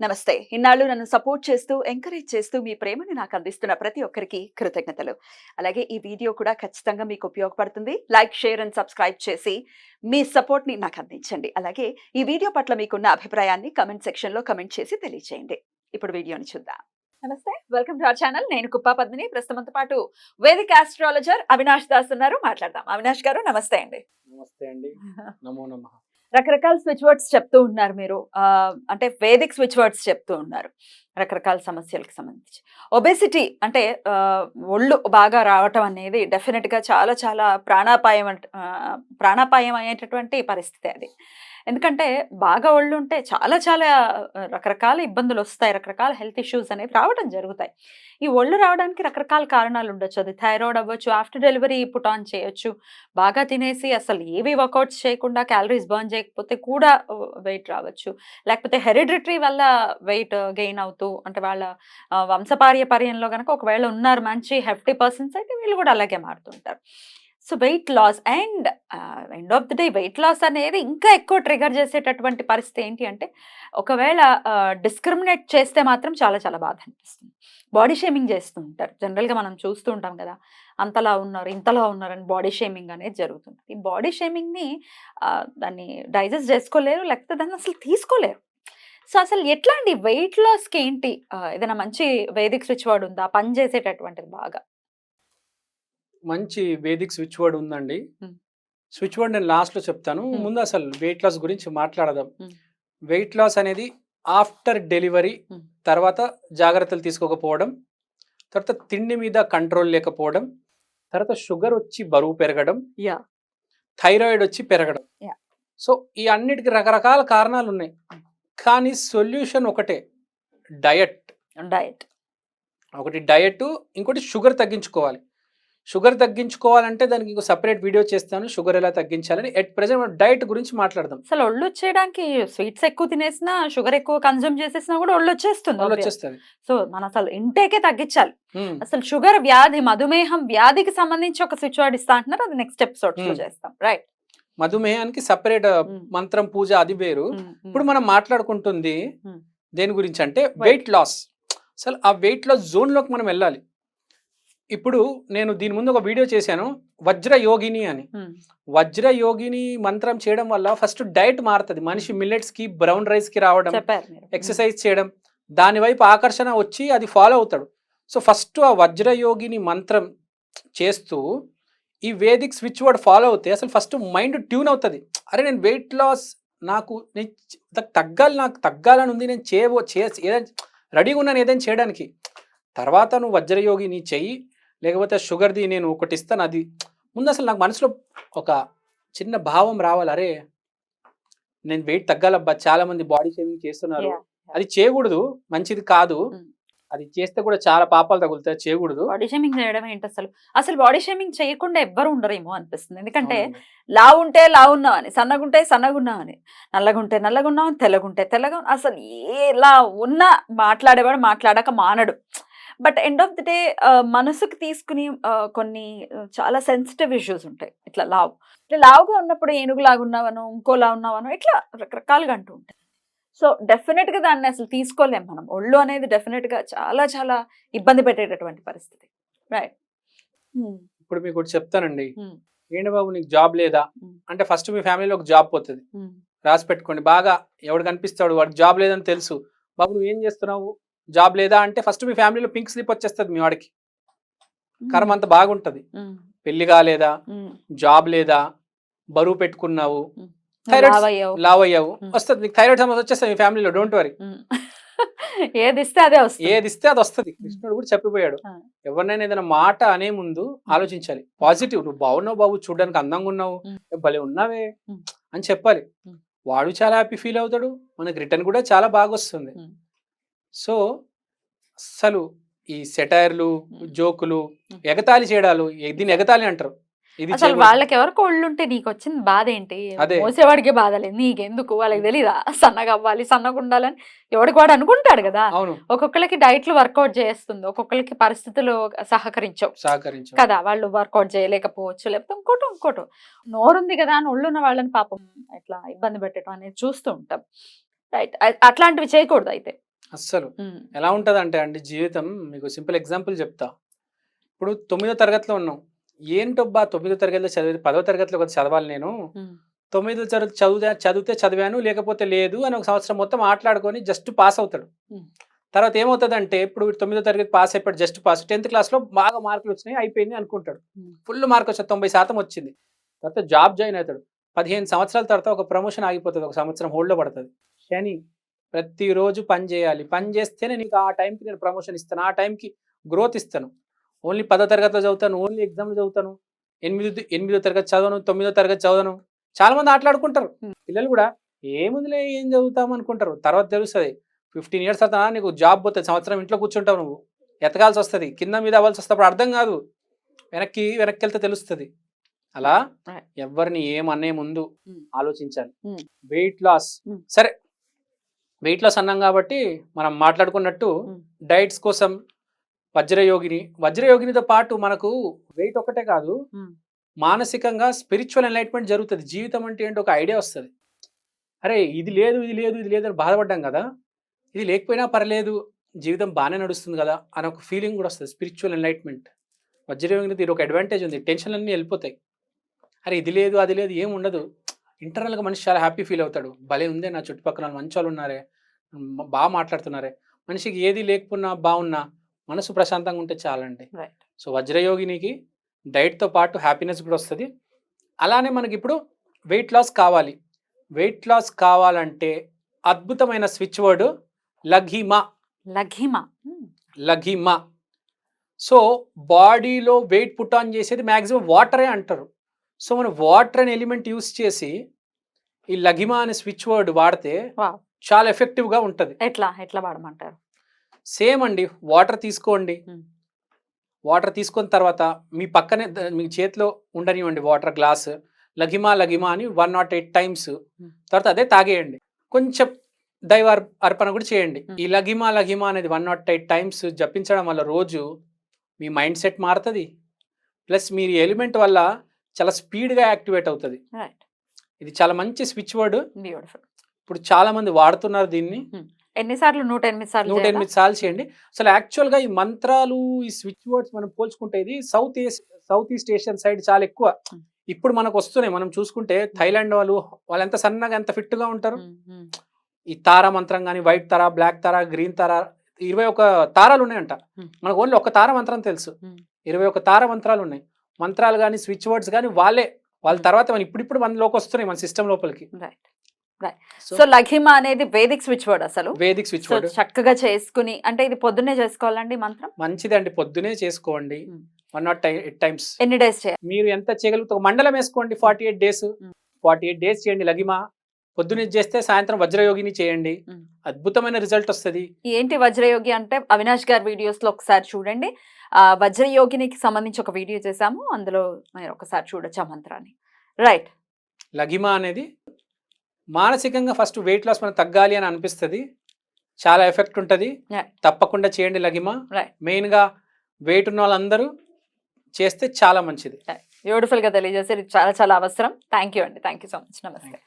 నమస్తే. ఇన్నాళ్ళు నన్ను సపోర్ట్ చేస్తూ, ఎంకరేజ్ చేస్తూ మీ ప్రేమని నాకు అందిస్తున్న ప్రతి ఒక్కరికి కృతజ్ఞతలు. అలాగే ఈ వీడియో కూడా ఖచ్చితంగా మీకు ఉపయోగపడుతుంది. లైక్, షేర్ అండ్ సబ్స్క్రైబ్ చేసి మీ సపోర్ట్‌ని నాకు అందించండి. అలాగే ఈ వీడియో పట్ల మీకున్న అభిప్రాయాన్ని కామెంట్ సెక్షన్‌లో కామెంట్ చేసి తెలియజేయండి. ఇప్పుడు వీడియోని చూద్దాం. నమస్తే. Welcome to our channel. నేను కుప్పా పద్మిని. ప్రస్తుతంతో పాటు వేదిక్ ఆస్ట్రాలజర్ అవినాష్ దాస్ ఉన్నారు. మాట్లాడదాం. అవినాష్ గారు నమస్తే అండి. నమస్తే అండి. నమో నమః. రకరకాల స్విచ్ వర్డ్స్ చెప్తూ ఉన్నారు మీరు. అంటే వేదిక్ స్విచ్ వర్డ్స్ చెప్తూ ఉన్నారు. రకరకాల సమస్యలకు సంబంధించి. ఒబెసిటీ అంటే ఒళ్ళు బాగా రావటం అనేది డెఫినిట్‌గా చాలా చాలా ప్రాణాపాయం అయ్యేటటువంటి పరిస్థితి అది. ఎందుకంటే బాగా ఒళ్ళుంటే చాలా చాలా రకరకాల ఇబ్బందులొస్తాయి. రకరకాల హెల్త్ ఇష్యూస్ అనేవి రావడం జరుగుతాయి. ఈ ఒళ్ళు రావడానికి రకరకాల కారణాలు ఉండొచ్చు. అది థైరాయిడ్ అవ్వచ్చు, ఆఫ్టర్ డెలివరీ పుట్ ఆన్ చేయొచ్చు. బాగా తినేసి అసలు ఏవి వర్కౌట్స్ చేయకుండా క్యాలరీస్ బర్న్ చేయకపోతే కూడా వెయిట్ రావచ్చు. లేకపోతే హెరిడిటరీ వల్ల వెయిట్ గెయిన్ అవుతూ అంటే వాళ్ళ వంశపార్యపర్యంలో గనక ఒకవేళ ఉన్నారు మంచి హెఫ్టీ పర్సన్స్ అయితే వీళ్ళు కూడా అలాగే మారుతుంటారు. So weight loss and end of the day weight loss అనేది ఇంకా ఎక్కువ ట్రిగర్ చేసేటటువంటి పరిస్థితి ఏంటి అంటే ఒకవేళ డిస్క్రిమినేట్ చేస్తే మాత్రం చాలా చాలా బాధ అనిపిస్తుంది. బాడీ షేమింగ్ చేస్తూ ఉంటారు. జనరల్గా మనం చూస్తూ ఉంటాం కదా, అంతలా ఉన్నారు ఇంతలా ఉన్నారని బాడీ షేమింగ్ అనేది జరుగుతుంది. ఈ బాడీ షేమింగ్ని దాన్ని డైజెస్ట్ చేసుకోలేరు, లేకపోతే దాన్ని అసలు తీసుకోలేరు. సో అసలు ఎట్లా అండి వెయిట్ లాస్కి ఏంటి ఏదైనా మంచి వేదిక్ స్విచ్ వర్డ్ ఉందా పని చేసేటటువంటిది బాగా? మంచి వేదిక్ స్విచ్ వర్డ్ ఉందండి. హ్మ్. స్విచ్ వర్డ్ నేను లాస్ట్‌లో చెప్తాను. హ్మ్. ముందు అసలు వెయిట్ లాస్ గురించి మాట్లాడదాం. హ్మ్. వెయిట్ లాస్ అనేది ఆఫ్టర్ డెలివరీ హ్మ్. తర్వాత జాగ్రత్తలు తీసుకోకపోవడం, తర్వాత తిండి మీద కంట్రోల్ లేకపోవడం, తర్వాత షుగర్ వచ్చి బరువు పెరగడం, యాహ్! థైరాయిడ్ వచ్చి పెరగడం. యాహ్! సో ఈ అన్నిటికి రకరకాల కారణాలు ఉన్నాయి. కానీ సొల్యూషన్ ఒకటే, డయట్. డయట్. ఒకటి డయట్, ఇంకోటి షుగర్ తగ్గించుకోవాలి. షుగర్ తగ్గించుకోవాలంటే దానికి ఇంకో సెపరేట్ వీడియో చేస్తాను. షుగర్ ఎలా తగ్గించాలని. ఎట్ ప్రెజెంట్ మనం డయట్ గురించి మాట్లాడదాం. అసలు ఒళ్ళొచ్చేయడానికి స్వీట్స్ ఎక్కువ తినేసినా, షుగర్ ఎక్కువ కన్జ్యూమ్ చేసేసినా కూడా ఒళ్ళొచ్చేస్తుంది. వాళ్ళు ఆబ్వియస్. వచ్చేస్తుంది. సో మనం అసలు ఇంటేకే తగ్గించాలి. అసలు షుగర్ వ్యాధి, మధుమేహం వ్యాధికి సంబంధించి ఒక స్విచ్ వర్డ్ ఇస్తా అంటున్నారు. అది నెక్స్ట్ ఎపిసోడ్స్‌లో చేస్తాం. రైట్. మధుమేహానికి సెపరేట్ హ్మ్. మంత్రం పూజ అది వేరు. హ్మ్. ఇప్పుడు మనం మాట్లాడుకుంటుంది హ్మ్. దేని గురించి అంటే వెయిట్ లాస్. అసలు ఆ వెయిట్ లాస్ జోన్‌లోకి మనం వెళ్ళాలి. ఇప్పుడు నేను దీని ముందు ఒక వీడియో చేశాను, వజ్ర యోగిని అని. హ్మ్. వజ్ర యోగిని మంత్రం చేయడం వల్ల ఫస్ట్ డయట్ మారుతుంది. మనిషి మిల్లెట్స్‌కి, బ్రౌన్ రైస్‌కి రావడం, చెప్పారు మీరు. ఎక్సర్సైజ్ చేయడం, దాని వైపు ఆకర్షణ వచ్చి అది ఫాలో అవుతాడు. సో ఫస్ట్ ఆ వజ్ర యోగిని మంత్రం చేస్తూ ఈ వేదిక్ స్విచ్ వర్డ్ ఫాలో అవుతే అసలు ఫస్ట్ మైండ్ ట్యూన్ అవుతుంది. అరే నేను వెయిట్ లాస్ నేను నాకు తగ్గాలని ఉంది, నేను ఏదైనా రెడీగా ఉన్నాను ఏదైనా చేయడానికి. తర్వాత నువ్వు వజ్రయోగిని చెయ్యి, లేకపోతే షుగర్ది నేను ఒకటి ఇస్తాను అది. ముందు అసలు నాకు మనసులో ఒక చిన్న భావం రావాలి, అరే నేను వెయిట్ తగ్గాలబ్బా, చాలా మంది బాడీ షేమింగ్ చేస్తున్నారు, యాహ్! అది చేయకూడదు, మంచిది కాదు, హ్మ్. అది చేస్తే కూడా చాలా పాపాలు తగులుతాయి, చేయకూడదు. బాడీ షేమింగ్ చేయడం ఏంటి అసలు? అసలు బాడీ షేమింగ్ చేయకుండా ఎవ్వరు ఉండరేమో అనిపిస్తుంది. ఎందుకంటే అవునండి. లావుంటే లావున్నామని, సన్నగుంటే సన్నగున్నామని, నల్లగుంటే నల్లగున్నామని, తెల్లగుంటే తెల్లగా అసలు ఎలా ఉన్నా మాట్లాడేవాడు మాట్లాడక మానడు. But end of the day మనసుకు తీసుకుని కొన్ని చాలా సెన్సిటివ్ ఇష్యూస్ ఉంటాయి. ఇట్లా లావుగా ఉన్నప్పుడు ఏనుగులాగా ఉన్నావనో, ఇంకోలా ఉన్నావనో ఇట్లా రకరకాలుగా అంటూ ఉంటారు. సో డెఫినెట్‌గా దాన్ని అసలు తీసుకోలేం మనం. ఒళ్ళు అనేది డెఫినెట్‌గా చాలా చాలా ఇబ్బంది పెట్టేటటువంటి పరిస్థితి. రైట్. హ్మ్. ఇప్పుడు మీకు ఒకటి చెప్తానండి. హ్మ్. ఏంటి బాబు నీకు జాబ్ లేదా హ్మ్. అంటే ఫస్ట్ మీ ఫ్యామిలీలో ఒక జాబ్ పోతుంది. హ్మ్. రాసి పెట్టుకోండి. బాగా ఎవడు కనిపిస్తాడు వాడికి జాబ్ లేదని తెలుసు, బాబు నువ్వేం చేస్తున్నావు, జాబ్ లేదా అంటే ఫస్ట్ మీ ఫ్యామిలీలో పింక్ స్లిప్ వచ్చేస్తుంది మీ వాడికి. కర్మ అంత బాగుంటది. హ్మ్. పెళ్లి కాలేదా, హ్మ్. జాబ్ లేదా, బరువు పెట్టుకున్నావు, హ్మ్. థైరాయిడ్ లావయ్యావు. లావ్ అయ్యావు, హ్మ్. వస్తుంది నీకు థైరాయిడ్ సమస్య వచ్చేస్తుంది మీ ఫ్యామిలీలో. Don't worry. హ్మ్. ఏదిస్తే అదే వస్తుంది. ఏది ఇస్తే అది వస్తుంది. హ్మ్. కృష్ణుడు కూడా చెప్పిపోయాడు, ఆ! ఎవరినైనా ఏదైనా మాట అనే ముందు ఆలోచించాలి. పాజిటివ్, నువ్వు బాగున్నావు బాబు, చూడడానికి అందంగా ఉన్నావు, హ్మ్. భలే ఉన్నావే హ్మ్. అని చెప్పాలి. హ్మ్. వాడు చాలా హ్యాపీ ఫీల్ అవుతాడు, మనకి రిటర్న్ కూడా చాలా బాగా వస్తుంది. హ్మ్. సో అస్సలు ఈ సెటైర్లు, హ్మ్. జోకులు, హ్మ్. ఎగతాళి చేయడాలు, దీన్ని ఎగతాళి అంటారు. ఇది అసలు చేయకూడదు. వాళ్ళకెవరికో ఒళ్ళుంటే నీకొచ్చిన బాధేంటి? అదే. మోసేవాడికే బాధ లేదు. నీకెందుకు? వాళ్ళకి తెలీదా? సన్నగవ్వాలి, సన్నగుండాలని ఎవడికి వాడు అనుకుంటాడు గదా! అవును. ఒక్కొక్కళ్ళకి డైట్‌లు వర్కౌట్ చేస్తుంది. ఒక్కొక్కళ్ళకి పరిస్థితులు సహకరించవు సహకరించవు. కదా! వాళ్ళు వర్కౌట్ చేయలేకపోవచ్చు. లేకపోతే ఇంకోటో. నోరుంది గదా! అని ఒళ్ళున్న వాళ్ళని పాపం ఇట్లా ఇబ్బంది పెట్టడం అనేది చూస్తూ ఉంటాం. రైట్. అట్లాంటివి చేయకూడదయితే. అస్సలు ఎలా ఉంటదంటే అండి జీవితం, మీకు సింపుల్ ఎగ్జాంపుల్ చెప్తా. ఇప్పుడు 9వ తరగతిలో ఉన్నాం. ఏంటబ్బా 9వ తరగతిలో చదివేది 10వ తరగతిలో కదా చదవాలి నేను. 9వ తరగతి చదివితే చదివాను, లేకపోతే లేదు అని ఒక సంవత్సరం మొత్తం మాట్లాడుకొని జస్ట్ పాస్ అవుతాడు. తర్వాత ఏమవుతుందంటే ఇప్పుడు 9వ తరగతి పాస్ అయిపోయాడు, జస్ట్ పాస్. 10th క్లాస్లో బాగా మార్కులు వచ్చినాయి, అయిపోయింది అనుకుంటాడు. ఫుల్ మార్క్ వచ్చి 90% వచ్చింది. తర్వాత జాబ్ జాయిన్ అవుతాడు. 15 సంవత్సరాల తర్వాత ఒక ప్రమోషన్ ఆగిపోతుంది, ఒక సంవత్సరం హోల్డ్లో పడుతుంది. శని ప్రతిరోజు పని చేయాలి, పని చేస్తేనే నీకు ఆ టైంకి నేను ప్రమోషన్ ఇస్తాను, ఆ టైంకి గ్రోత్ ఇస్తాను. ఓన్లీ 10వ తరగతిలో చదువుతాను, ఓన్లీ ఎగ్జామ్లో చదువుతాను, 8వ తరగతి చదవను, 9వ తరగతి చదవను. చాలా మంది ఆటలాడుకుంటారు. పిల్లలు కూడా ఏముందిలే ఏం చదువుతాం అనుకుంటారు. తర్వాత తెలుస్తుంది 15 years తర్వాత నీకు జాబ్ పోతుంది, సంవత్సరం ఇంట్లో కూర్చుంటావు, నువ్వు ఎతకాల్సి వస్తుంది, కింద మీద అవ్వాల్సి వస్తే అప్పుడు అర్థం కాదు, వెనక్కి వెళ్తే తెలుస్తుంది. అలా ఎవరిని ఏమనే ముందు ఆలోచించాలి. వెయిట్ లాస్, సరే వెయిట్ లాస్ అన్నాం కాబట్టి మనం మాట్లాడుకున్నట్టు డైట్స్ కోసం వజ్రయోగినితో పాటు మనకు వెయిట్ ఒకటే కాదు, మానసికంగా స్పిరిచువల్ ఎన్లైట్మెంట్ జరుగుతుంది. జీవితం అంటే ఏంటో ఒక ఐడియా వస్తుంది. అరే ఇది లేదు అని బాధపడ్డాం కదా, ఇది లేకపోయినా పర్లేదు, జీవితం బాగానే నడుస్తుంది కదా అని ఒక ఫీలింగ్ కూడా వస్తుంది. స్పిరిచువల్ ఎన్లైట్మెంట్ వజ్రయోగినితో ఇది ఒక అడ్వాంటేజ్ ఉంది, టెన్షన్ అన్నీ వెళ్ళిపోతాయి. అరే ఇది లేదు అది లేదు ఏం ఉండదు, ఇంటర్నల్గా మనిషి చాలా హ్యాపీ ఫీల్ అవుతాడు. భలే ఉందే, నా చుట్టుపక్కల మంచి వాళ్ళు ఉన్నారే, బాగా మాట్లాడుతున్నారే. మనిషికి ఏది లేకపోయినా బాగున్నా మనసు ప్రశాంతంగా ఉంటే చాలండి. సో వజ్రయోగినికి డైట్తో పాటు హ్యాపీనెస్ కూడా వస్తుంది. అలానే మనకి ఇప్పుడు వెయిట్ లాస్ కావాలి. వెయిట్ లాస్ కావాలంటే అద్భుతమైన స్విచ్ వర్డ్ లఘిమా. సో బాడీలో వెయిట్ పుట్ ఆన్ చేసేది మ్యాక్సిమం వాటరే అంటారు. సో మనం వాటర్ అనే ఎలిమెంట్ యూస్ చేసి ఈ లఘిమా అనే స్విచ్ వర్డ్ వాడితే చాలా ఎఫెక్టివ్గా ఉంటుంది. ఎట్లా వాడమంటారు? సేమ్ అండి, వాటర్ తీసుకోండి. వాటర్ తీసుకున్న తర్వాత మీ పక్కనే మీ చేతిలో ఉండనివ్వండి వాటర్ గ్లాస్. లఘిమా అని 108 times, తర్వాత అదే తాగేయండి. కొంచెం దైవ అర్పణ కూడా చేయండి. ఈ లఘిమా అనేది 108 times జపించడం వల్ల రోజు మీ మైండ్ సెట్ మారుతుంది, ప్లస్ మీరు ఎలిమెంట్ వల్ల చాలా స్పీడ్గా యాక్టివేట్ అవుతుంది. ఇది చాలా మంచి స్విచ్ వర్డ్. ఇప్పుడు చాలా మంది వాడుతున్నారు దీన్ని. ఎన్నిసార్లు? 108 సార్లు చేయండి. అసలు యాక్చువల్గా ఈ మంత్రాలు, ఈ స్విచ్ వర్డ్స్ మనం పోల్చుకుంటే ఇది సౌత్ ఈస్ట్ ఏషియన్ సైడ్ చాలా ఎక్కువ. ఇప్పుడు మనకు వస్తున్నాయి. మనం చూసుకుంటే థైలాండ్ వాళ్ళు ఎంత సన్నగా ఎంత ఫిట్గా ఉంటారు. ఈ తారా మంత్రం కానీ, వైట్ తారా, బ్లాక్ తారా, గ్రీన్ తారా, 21 తారాలు ఉన్నాయంట. మనకు ఓన్లీ ఒక తార మంత్రం తెలుసు, 21 తార మంత్రాలు ఉన్నాయి. మంత్రాలు కానీ స్విచ్ వర్డ్స్ కానీ వాళ్ళ తర్వాత మనం ఇప్పుడు మనలోకి వస్తున్నాయి, మన సిస్టమ్ లోపలికి. సో లఘిమా అనేది వేదిక్ స్విచ్ వర్డ్. అసలు వేదిక్ స్విచ్ వర్డ్ చక్కగా చేసుకుని, అంటే ఇది పొద్దున్నే చేసుకోవాలండి మంత్రం? మంచిదండి, పొద్దునే చేసుకోండి. 108 times. ఎన్ని డేస్ చేయాలి? మీరు ఎంత చేయగలుగుతారు, మండలం వేసుకోండి. 48 days 48 days చేయండి లఘిమా. పొద్దున్నే చేస్తే సాయంత్రం వజ్రయోగిని చేయండి, అద్భుతమైన రిజల్ట్ వస్తుంది. ఏంటి వజ్రయోగి అంటే అవినాష్ గారి వీడియోస్ లో ఒకసారి చూడండి. వజ్రయోగినికి సంబంధించి ఒక వీడియో చేశాము, అందులో మీరు ఒకసారి చూడొచ్చు ఆ మంత్రాన్ని. రైట్. లఘిమా అనేది మానసికంగా ఫస్ట్ వెయిట్ లాస్ మనం తగ్గాలి అని అనిపిస్తుంది, చాలా ఎఫెక్ట్ ఉంటుంది. తప్పకుండా చేయండి లఘిమా. మెయిన్గా వెయిట్ ఉన్న వాళ్ళందరూ చేస్తే చాలా మంచిది. బ్యూటిఫుల్ గా తెలియజేసి చాలా అవసరం. థ్యాంక్ యూ అండి, థ్యాంక్ యూ సో మచ్. నమస్తే.